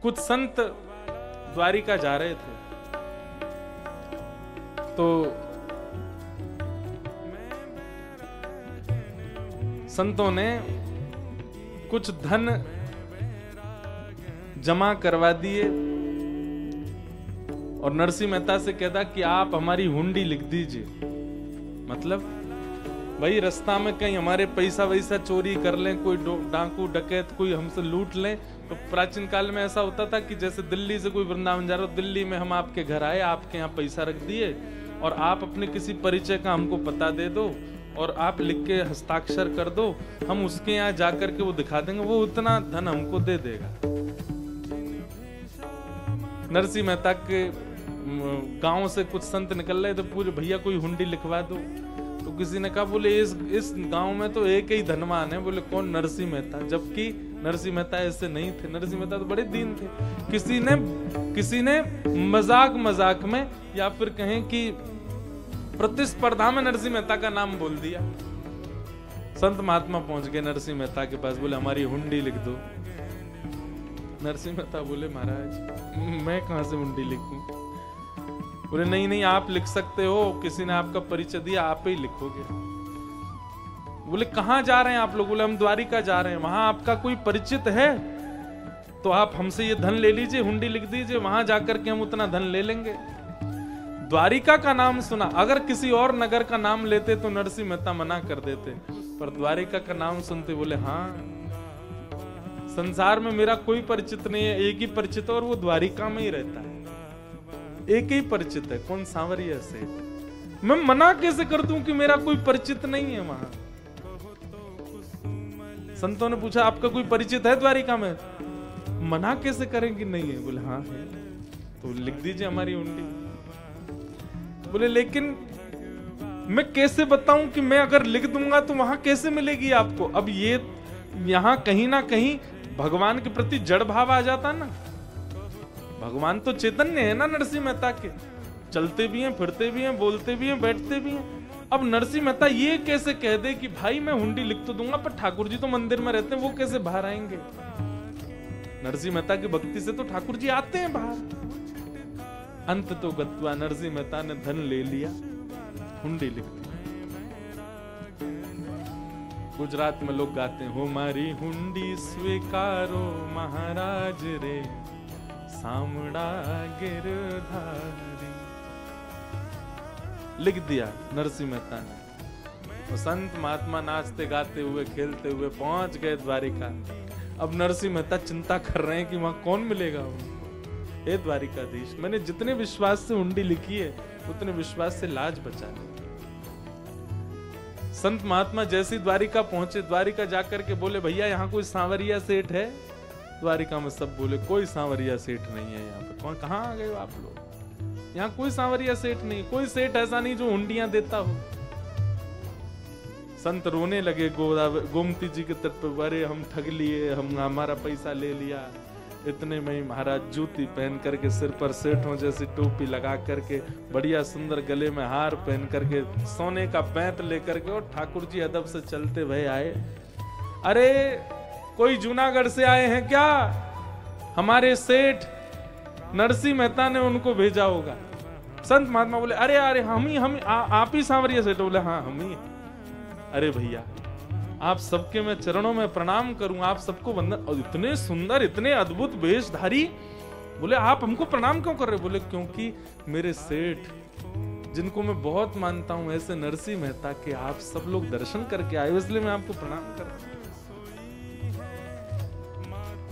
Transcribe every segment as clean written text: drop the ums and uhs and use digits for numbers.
कुछ संत द्वारिका जा रहे थे, तो संतों ने कुछ धन जमा करवा दिए और नरसिंह मेहता से कहता कि आप हमारी हुंडी लिख दीजिए। मतलब भाई रास्ता में कहीं हमारे पैसा वैसा चोरी कर लें, कोई डाकू डकैत कोई हमसे लूट लें। तो प्राचीन काल में ऐसा होता था कि जैसे दिल्ली से कोई वृंदावन जा रहा हो, दिल्ली में हम आपके घर आए, आपके यहाँ पैसा रख दिए और आप अपने किसी परिचय का हमको पता दे दो और आप लिख के हस्ताक्षर कर दो, हम उसके यहाँ जाकर के वो दिखा देंगे, वो उतना धन हमको दे देगा। नरसिंह मेहता के गांव से कुछ संत निकल रहे तो पूरे भैया कोई हुंडी लिखवा दो। तो किसी ने कहा बोले इस गांव में तो एक ही धनवान है। बोले कौन? नरसिंह मेहता। जबकि नरसिंह मेहता ऐसे नहीं थे, नरसिंह मेहता तो बड़े दीन थे। किसी ने मजाक में या फिर कहें कि प्रतिस्पर्धा में नरसिंह मेहता का नाम बोल दिया। संत महात्मा पहुंच गए नरसिंह मेहता के पास, बोले हमारी हुंडी लिख दो। नरसिंह मेहता बोले महाराज मैं कहां से हुंडी लिखूं? बोले नहीं आप लिख सकते हो, किसी ने आपका परिचय दिया, आप ही लिखोगे। बोले कहां जा रहे हैं आप लोग? बोले हम द्वारिका जा रहे हैं। वहां आपका कोई परिचित है तो आप हमसे ये धन ले लीजिए, हुंडी लिख दीजिए, वहां जाकर के हम उतना धन ले लेंगे। द्वारिका का नाम सुना, अगर किसी और नगर का नाम लेते तो नरसिंह मेहता मना कर देते, पर द्वारिका का नाम सुनते बोले हाँ संसार में मेरा कोई परिचित नहीं है, एक ही परिचित है और वो द्वारिका में ही रहता है, एक ही परिचित है। कौन? सांवरिया सेठ। मैं मना कैसे कर दूं कि मेरा कोई परिचित नहीं है वहां? संतों ने पूछा आपका कोई परिचित है द्वारिका में? मना कैसे करेंगे? नहीं है। बोले हाँ है। तो लिख दीजिए हमारी हुंडी। बोले लेकिन मैं कैसे बताऊं कि मैं अगर लिख दूंगा तो वहां कैसे मिलेगी आपको? अब ये यहां कहीं ना कहीं भगवान के प्रति जड़ भाव आ जाता ना। भगवान तो चैतन्य है ना नरसिंह मेहता के, चलते भी हैं, फिरते भी हैं, बोलते भी हैं, बैठते भी हैं। अब नरसिंह मेहता ये कैसे कह दे कि भाई मैं हुंडी लिख तो दूंगा पर ठाकुर जी तो मंदिर में रहते हैं, वो कैसे बाहर आएंगे? नरसिंह मेहता की भक्ति से तो ठाकुर जी आते हैं बाहर। अंत तो गत्वा नरसिंह मेहता ने धन ले लिया, हुंडी लिख दी। गुजरात में लोग गाते हैं हो मारी हुंडी स्वीकारो महाराज रे सामड़ा गिरधारी। लिख दिया नरसिंह मेहता ने। तो संत महात्मा नाचते गाते हुए खेलते हुए पहुंच गए द्वारिका। अब नरसिंह मेहता चिंता कर रहे हैं कि वहां कौन मिलेगा। हे द्वारिकाधीश, मैंने जितने विश्वास से हुंडी लिखी है उतने विश्वास से लाज बचा ली। संत महात्मा जैसी द्वारिका पहुंचे, द्वारिका जाकर के बोले भैया यहाँ कोई सांवरिया सेठ है? द्वारिका में सब बोले कोई सांवरिया सेठ नहीं है यहाँ पे। कौन? कहाँ आ गए हो आप लोग? यहाँ कोई सांवरिया सेठ नहीं, कोई सेठ ऐसा नहीं जो हुंडियां देता हो। संत रोने लगे गोमती जी के तट पे, अरे हम ठग लिए, हम हमारा पैसा ले लिया। इतने में ही महाराज जूती पहन करके, सिर पर सेठों जैसी टोपी लगा करके, बढ़िया सुंदर गले में हार पहन करके, सोने का पैंत लेकर के और ठाकुर जी अदब से चलते हुए आए। अरे कोई जूनागढ़ से आए हैं क्या? हमारे सेठ नरसिंह मेहता ने उनको भेजा होगा। संत महात्मा बोले अरे हम आप ही सांवरिया सेठ? बोले हाँ हम ही। अरे भैया आप सबके मैं चरणों में प्रणाम करूं, आप सबको वंदन। और इतने सुंदर, इतने अद्भुत वेशधारी। बोले आप हमको प्रणाम क्यों कर रहे? बोले क्योंकि मेरे सेठ जिनको मैं बहुत मानता हूं ऐसे नरसिंह मेहता के आप सब लोग दर्शन करके आए, इसलिए मैं आपको प्रणाम कर रहा हूं।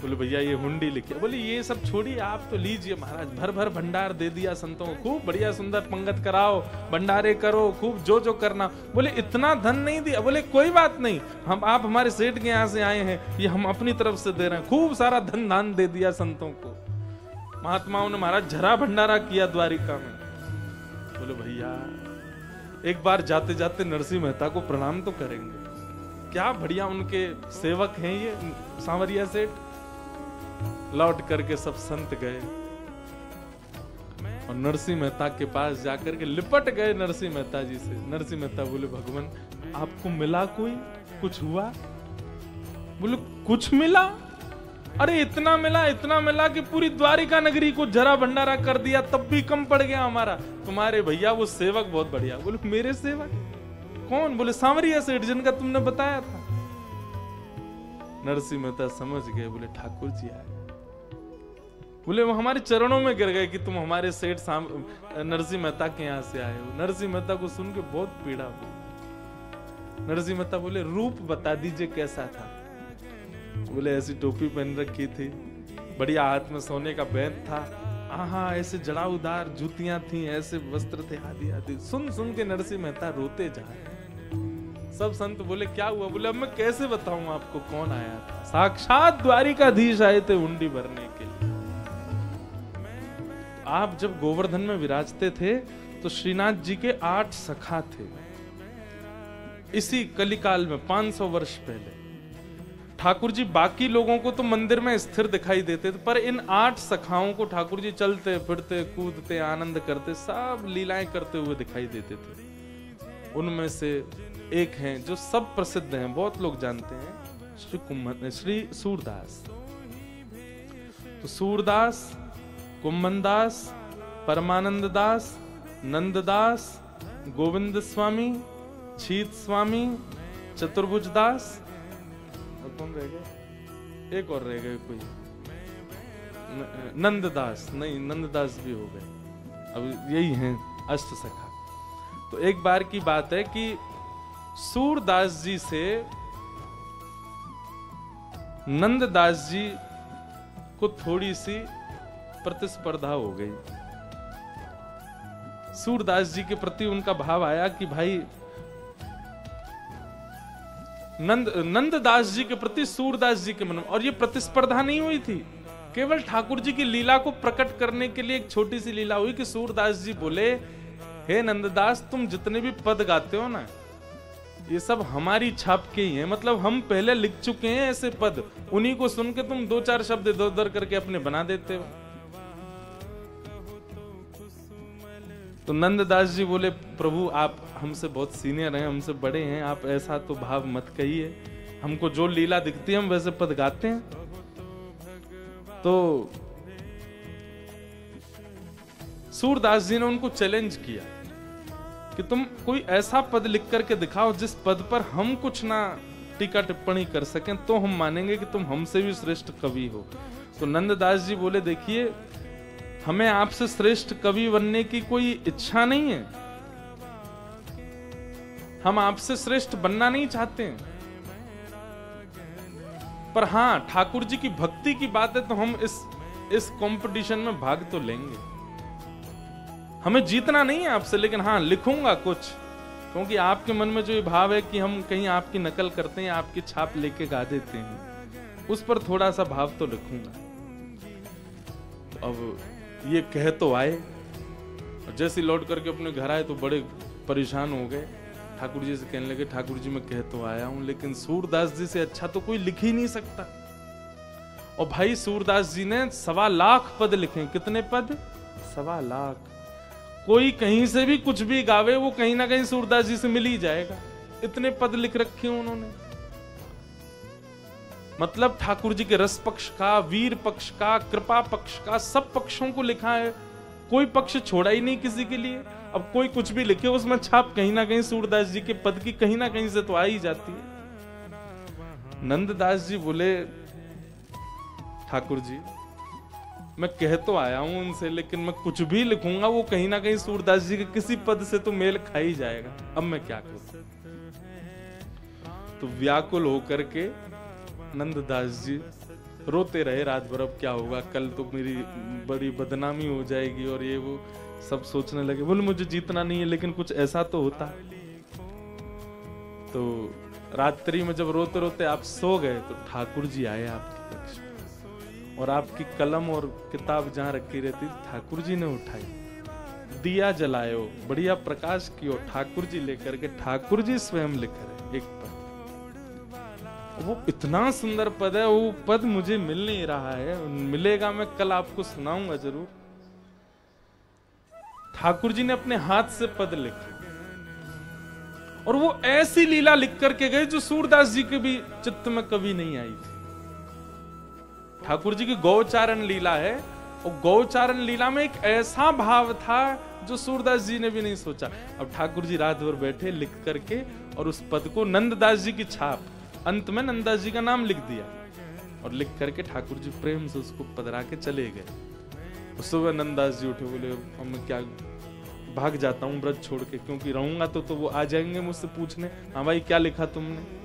बोले भैया ये हुंडी लिखिए। बोले ये सब छोड़िए, आप तो लीजिए महाराज। भर भर भंडार दे दिया संतों को, खूब बढ़िया सुंदर पंगत कराओ, भंडारे करो, खूब जो करना। बोले इतना धन नहीं दिया। बोले कोई बात नहीं, आप हमारे सेठ के यहाँ से आए हैं, ये हम अपनी तरफ से दे रहे हैं। खूब सारा धन दान दे दिया संतों को। महात्माओं ने महाराज झरा भंडारा किया द्वारिका में। बोले भैया एक बार जाते जाते नरसिंह मेहता को प्रणाम तो करेंगे। क्या बढ़िया उनके सेवक हैं ये सांवरिया सेठ। लौट करके सब संत गए और नरसिंह मेहता के पास जाकर के लिपट गए नरसिंह मेहता जी से। नरसिंह मेहता बोले भगवान आपको मिला कोई? कुछ हुआ? बोले कुछ मिला? अरे इतना मिला कि पूरी द्वारिका नगरी को जरा भंडारा कर दिया, तब भी कम पड़ गया हमारा। तुम्हारे भैया वो सेवक बहुत बढ़िया। बोले मेरे सेवक कौन? बोले सांवरिया सेठ जिनका तुमने बताया था। नरसिंह मेहता समझ गए, बोले ठाकुर जी आए। बोले वो हमारे चरणों में गिर गए कि तुम हमारे सेठ नरसिंह मेहता के यहाँ से आए हो। नरसिंह मेहता को सुन के बहुत पीड़ा हुई। नरसिंह मेहता बोले रूप बता दीजिए कैसा था। बोले ऐसी टोपी पहन रखी थी, बढ़िया हाथ में सोने का बैंड था, आहा ऐसे जड़ाउदार जूतियां थी, ऐसे वस्त्र थे, आदि आदि। सुन सुन के नरसिंह मेहता रोते जा रहे। सब संत बोले क्या हुआ? बोले अब मैं कैसे बताऊं आपको कौन आया था? साक्षात द्वारिकाधीश आए थे हुंडी भरने के लिए। आप जब गोवर्धन में विराजते थे तो श्रीनाथ जी के 8 सखा थे। इसी कलिकाल में 500 वर्ष पहले ठाकुर जी बाकी लोगों को तो मंदिर में स्थिर दिखाई देते थे, पर इन 8 सखाओं को ठाकुर जी चलते फिरते कूदते आनंद करते सब लीलाएं करते हुए दिखाई देते थे। उनमें से एक हैं जो सब प्रसिद्ध हैं, बहुत लोग जानते हैं, श्री सूरदास। तो सूरदास, कुम्भनदास, परमानंद दास, नंददास, गोविंद स्वामी, छीत स्वामी, चतुर्भुज दास, और कौन रह गए? एक और रह गए कोई, नंददास। नहीं, नंददास भी हो गए। अब यही हैं अष्ट सखा। तो एक बार की बात है कि सूरदास जी से नंददास जी को थोड़ी सी प्रतिस्पर्धा हो गई। सूरदास जी के प्रति उनका भाव आया कि भाई नंददास जी के प्रति सूरदास जी के मन में, और ये प्रतिस्पर्धा नहीं हुई थी, केवल ठाकुर जी की लीला को प्रकट करने के लिए एक छोटी सी लीला हुई कि सूरदास जी बोले, हे नंददास तुम जितने भी पद गाते हो ना, ये सब हमारी छाप के ही हैं। मतलब हम पहले लिख चुके हैं ऐसे पद, उन्हीं को सुन के तुम 2-4 शब्द इधर उधर करके अपने बना देते हो। तो नंददास जी बोले, प्रभु आप हमसे बहुत सीनियर हैं, हमसे बड़े हैं, आप ऐसा तो भाव मत कहिए, हमको जो लीला दिखती है हम वैसे पद गाते हैं। तो सूरदास जी ने उनको चैलेंज किया कि तुम कोई ऐसा पद लिख करके दिखाओ जिस पद पर हम कुछ ना टीका टिप्पणी कर सकें, तो हम मानेंगे कि तुम हमसे भी श्रेष्ठ कवि हो। तो नंददास जी बोले, देखिए हमें आपसे श्रेष्ठ कवि बनने की कोई इच्छा नहीं है, हम आपसे श्रेष्ठ बनना नहीं चाहते हैं, पर हां ठाकुर जी की भक्ति की बात है तो हम इस कंपटीशन में भाग तो लेंगे। हमें जीतना नहीं है आपसे, लेकिन हाँ लिखूंगा कुछ, क्योंकि आपके मन में जो ये भाव है कि हम कहीं आपकी नकल करते हैं, आपकी छाप लेके गा देते हैं, उस पर थोड़ा सा भाव तो लिखूंगा। अब ये कह तो आए, जैसे लौट करके अपने घर आए तो बड़े परेशान हो गए। ठाकुर जी से कहने लगे, ठाकुर जी मैं कह तो आया हूं, लेकिन सूरदास जी से अच्छा तो कोई लिख ही नहीं सकता। और भाई सूरदास जी ने 1.25 लाख पद लिखे। कितने पद? 1.25 लाख। कोई कहीं से भी कुछ भी गावे, वो कहीं ना कहीं सूरदास जी से मिल ही जाएगा, इतने पद लिख रखे उन्होंने। मतलब ठाकुर जी के रस पक्ष का, वीर पक्ष का, कृपा पक्ष का, सब पक्षों को लिखा है, कोई पक्ष छोड़ा ही नहीं किसी के लिए। अब कोई कुछ भी लिखे उसमें छाप कहीं ना कहीं सूरदास जी के पद की कहीं ना कहीं से तो आ ही जाती है। नंददास जी बोले, ठाकुर जी मैं कह तो आया हूं उनसे, लेकिन मैं कुछ भी लिखूंगा वो कहीं ना कहीं सूरदास जी के किसी पद से तो मेल खा ही जाएगा, अब मैं क्या करूं। तो व्याकुल होकर के नंददास जी रोते रहे रात भर, अब क्या होगा, कल तो मेरी बड़ी बदनामी हो जाएगी और ये वो सब सोचने लगे। बोले मुझे जीतना नहीं है, लेकिन कुछ ऐसा तो होता। तो रात्रि में जब रोते रोते आप सो गए तो ठाकुर जी आए आपके कक्ष में, और आपकी कलम और किताब जहां रखी रहती ठाकुर जी ने उठाई, दिया जलायो, बढ़िया प्रकाश कियो, ठाकुर जी लेकर के ठाकुर जी स्वयं लिख रहे एक पद। वो इतना सुंदर पद है, वो पद मुझे मिल नहीं रहा है, मिलेगा मैं कल आपको सुनाऊंगा जरूर। ठाकुर जी ने अपने हाथ से पद लिखा, और वो ऐसी लीला लिख करके गए जो सूरदास जी के भी चित्त में कभी नहीं आई थी। ठाकुर जी की गौचारण लीला है, और गौचारण लीला में एक ऐसा भाव था जो सूरदास जी ने भी नहीं सोचा। अब ठाकुर जी रात भर बैठे लिख करके, और उस पद को नंददास जी की छाप, अंत में नंददास जी का नाम लिख दिया, और लिख करके ठाकुर जी प्रेम से उसको पधरा के चले गए। सुबह नंददास जी उठे, बोले अब मैं क्या भाग जाता हूँ ब्रज छोड़ के, क्योंकि रहूंगा तो वो आ जाएंगे मुझसे पूछने, हाँ भाई क्या लिखा तुमने।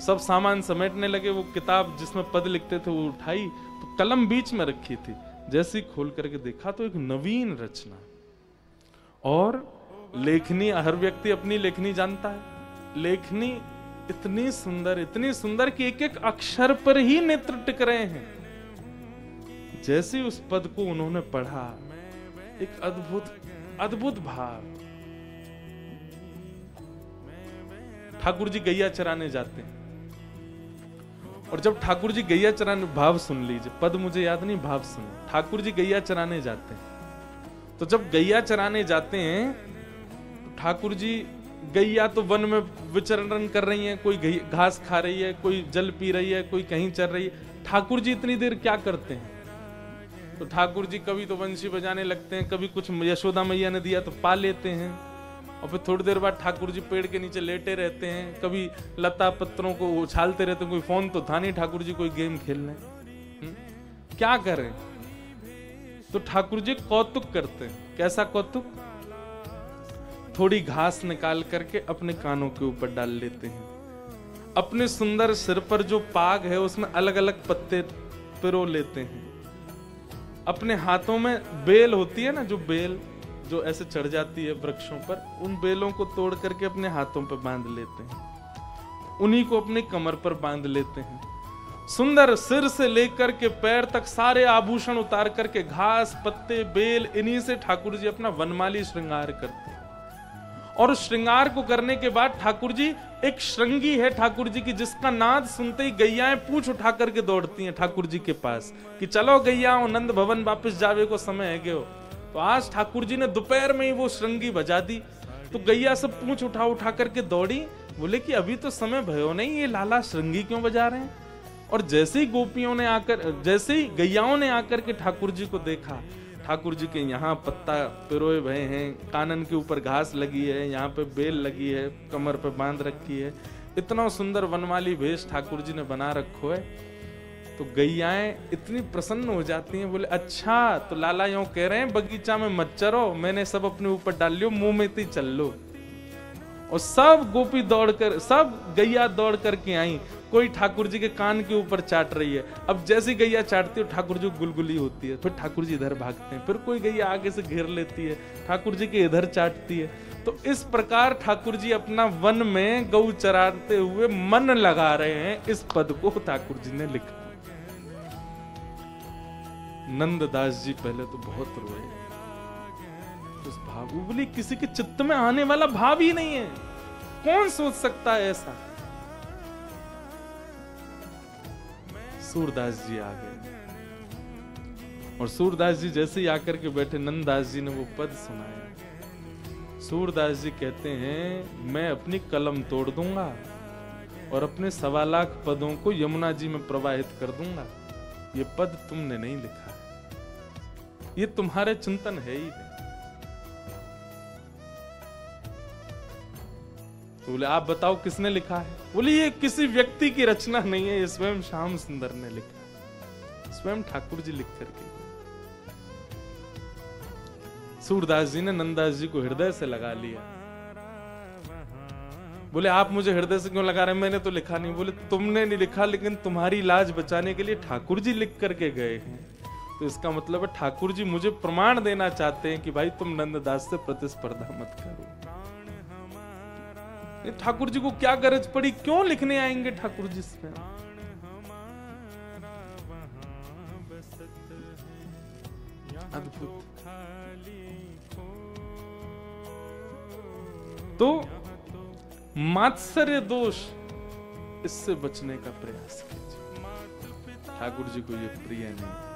सब सामान समेटने लगे, वो किताब जिसमें पद लिखते थे वो उठाई, तो कलम बीच में रखी थी, जैसे ही खोल करके देखा तो एक नवीन रचना। और लेखनी, हर व्यक्ति अपनी लेखनी जानता है, लेखनी इतनी सुंदर कि एक एक अक्षर पर ही नेत्र टिक रहे हैं। जैसे उस पद को उन्होंने पढ़ा, एक अद्भुत भाव। ठाकुर जी गैया चराने जाते हैं, और जब ठाकुर जी गैया चराने, भाव सुन लीजिए, पद मुझे याद नहीं, भाव सुन। ठाकुर जी गैया चराने जाते हैं, तो जब गैया चराने जाते हैं तो ठाकुर जी, गैया तो वन में विचरण कर रही है, कोई घास खा रही है, कोई जल पी रही है, कोई कहीं चल रही है। ठाकुर जी इतनी देर क्या करते हैं? तो ठाकुर जी कभी तो बंसी बजाने लगते हैं, कभी कुछ यशोदा मैया ने दिया तो पा लेते हैं, और फिर थोड़ी देर बाद ठाकुर जी पेड़ के नीचे लेटे रहते हैं, कभी लता पत्रों को उछालते रहते हैं। कोई फोन तो था नहीं ठाकुर जी कोई गेम खेल रहे, क्या करें? तो ठाकुर जी कौतुक करते हैं। कैसा कौतुक? थोड़ी घास निकाल करके अपने कानों के ऊपर डाल लेते हैं, अपने सुंदर सिर पर जो पाग है उसमें अलग अलग पत्ते पिरो लेते हैं, अपने हाथों में बेल होती है ना, जो बेल जो ऐसे चढ़ जाती है वृक्षों पर, उन बेलों को तोड़ करके अपने हाथों पर बांध लेते हैं, उन्हीं को अपने कमर पर बांध लेते हैं। सुंदर सिर से लेकर के पैर तक सारे आभूषण उतार करके घास पत्ते बेल, इन्हीं से ठाकुर जी अपना वनमाली श्रृंगार करते हैं। और उस श्रृंगार को करने के बाद ठाकुर जी, एक श्रृंगी है ठाकुर जी की, जिसका नाद सुनते ही गैयाएं पूंछ उठा करके दौड़ती हैं ठाकुर जी के पास कि चलो गैयाओं, नंद भवन वापस जावे को समय है गयो। तो आज ठाकुर जी ने दोपहर में ही वो श्रृंगी बजा दी, तो गैया सब पूंछ उठा करके दौड़ी, बोले कि अभी तो समय भयो नहीं, ये लाला श्रृंगी क्यों बजा रहे हैं। और जैसे ही गोपियों ने आकर, जैसे ही गैयाओं ने आकर के ठाकुर जी को देखा, ठाकुर जी के यहाँ पत्ता पिरोए भये हैं, कानन के ऊपर घास लगी है, यहाँ पे बेल लगी है, कमर पे बांध रखी है, इतना सुंदर वनमाली भेष ठाकुर जी ने बना रखो है। तो गैयाएं इतनी प्रसन्न हो जाती हैं, बोले अच्छा तो लाला यूं कह रहे हैं बगीचा में मत चरो, मैंने सब अपने ऊपर डाल लियो, मुंह में चल लो। और सब गोपी दौड़कर, सब गैया दौड़ करके आई, कोई ठाकुर जी के कान के ऊपर चाट रही है। अब जैसी गैया चाटती है ठाकुर जी गुलगुली होती है, फिर ठाकुर जी इधर भागते हैं, फिर कोई गैया आगे से घेर लेती है, ठाकुर जी के इधर चाटती है। तो इस प्रकार ठाकुर जी अपना वन में गौ चराते हुए मन लगा रहे हैं। इस पद को ठाकुर जी ने लिखा। नंददास जी पहले तो बहुत रोए, उस भाव, बोली किसी के चित्त में आने वाला भाव ही नहीं है, कौन सोच सकता है ऐसा। सूरदास जी आ गए, और सूरदास जी जैसे ही आकर के बैठे, नंददास जी ने वो पद सुनाया। सूरदास जी कहते हैं, मैं अपनी कलम तोड़ दूंगा और अपने 1.25 लाख पदों को यमुना जी में प्रवाहित कर दूंगा। ये पद तुमने नहीं लिखा है, ये तुम्हारे चिंतन है ही नहीं। तो बोले आप बताओ किसने लिखा है? बोले ये किसी व्यक्ति की रचना नहीं है, ये स्वयं श्याम सुंदर ने लिखा, स्वयं ठाकुर जी लिख करके। सूरदास जी ने नंददास जी को हृदय से लगा लिया। बोले आप मुझे हृदय से क्यों लगा रहे हैं, मैंने तो लिखा नहीं। बोले तुमने नहीं लिखा, लेकिन तुम्हारी लाज बचाने के लिए ठाकुर जी लिख करके गए हैं। तो इसका मतलब है ठाकुर जी मुझे प्रमाण देना चाहते हैं कि भाई तुम नंददास से प्रतिस्पर्धा मत करो। ठाकुर जी को क्या गरज पड़ी, क्यों लिखने आएंगे ठाकुर जी से? अद्भुत। तो मात्सर्य दोष, इससे बचने का प्रयास कीजिए। ठाकुर जी को ये प्रिय नहीं।